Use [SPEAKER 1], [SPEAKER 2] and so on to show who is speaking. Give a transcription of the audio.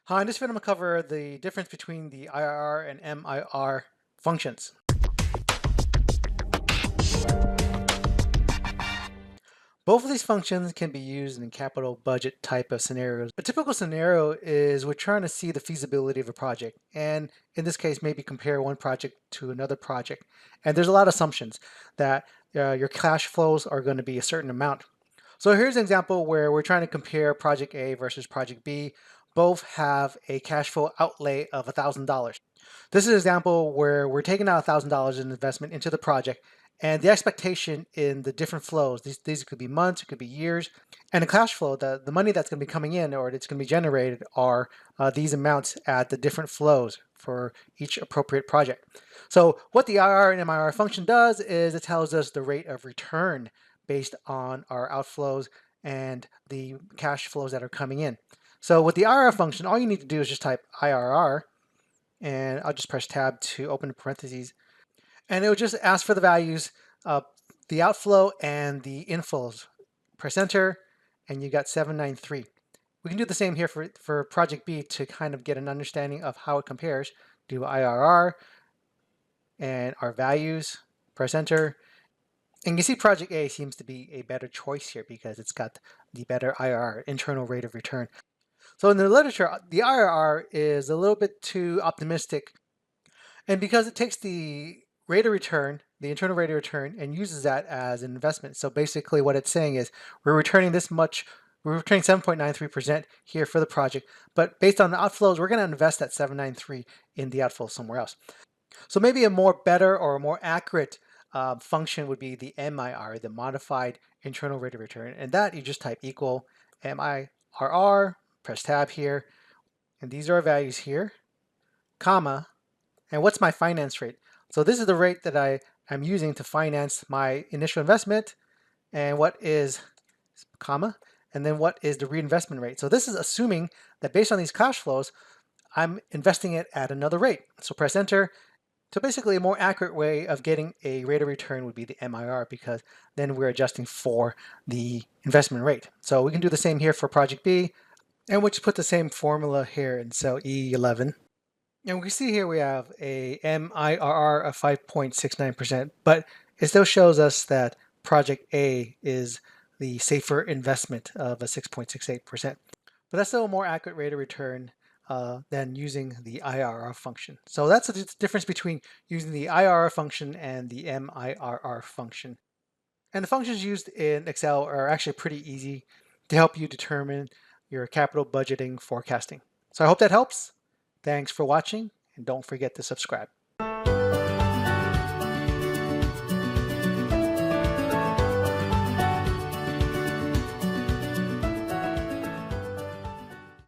[SPEAKER 1] Hi, in this video I'm going to cover the difference between the IRR and MIR functions. Both of these functions can be used in capital budget type of scenarios. A typical scenario is we're trying to see the feasibility of a project, and in this case maybe compare one project to another project. And there's a lot of assumptions that your cash flows are going to be a certain amount. So here's an example where we're trying to compare project A versus project B. Both have a cash flow outlay of $1,000. This is an example where we're taking out $1,000 in investment into the project, and the expectation in the different flows, these could be months, it could be years, and the cash flow, the money that's going to be coming in or that's going to be generated are these amounts at the different flows for each appropriate project. So what the IRR and MIR function does is it tells us the rate of return based on our outflows and the cash flows that are coming in. So with the IRR function, all you need to do is just type IRR, and I'll just press tab to open the parentheses, and it will just ask for the values of the outflow and the inflows. Press enter, and you got 793. We can do the same here for project B to kind of get an understanding of how it compares. Do IRR and our values, press enter, and you see project A seems to be a better choice here because it's got the better IRR, internal rate of return. So in the literature, the IRR is a little bit too optimistic, and because it takes the rate of return, the internal rate of return, and uses that as an investment. So basically what it's saying is we're returning this much, we're returning 7.93% here for the project, but based on the outflows, we're going to invest that 793 in the outflow somewhere else. So maybe a more better or a more accurate function would be the MIR, the modified internal rate of return. And that you just type equal MIRR, press tab here, and these are our values here, comma, and what's my finance rate? So this is the rate that I am using to finance my initial investment, and what is, comma, and then what is the reinvestment rate? So this is assuming that based on these cash flows, I'm investing it at another rate. So press enter. So basically a more accurate way of getting a rate of return would be the MIR, because then we're adjusting for the investment rate. So we can do the same here for project B, and we'll just put the same formula here in cell E11. And we can see here we have a MIRR of 5.69%, but it still shows us that project A is the safer investment of a 6.68%. But that's still a more accurate rate of return than using the IRR function. So that's the difference between using the IRR function and the MIRR function. And the functions used in Excel are actually pretty easy to help you determine your capital budgeting forecasting. So I hope that helps. Thanks for watching, and don't forget to subscribe.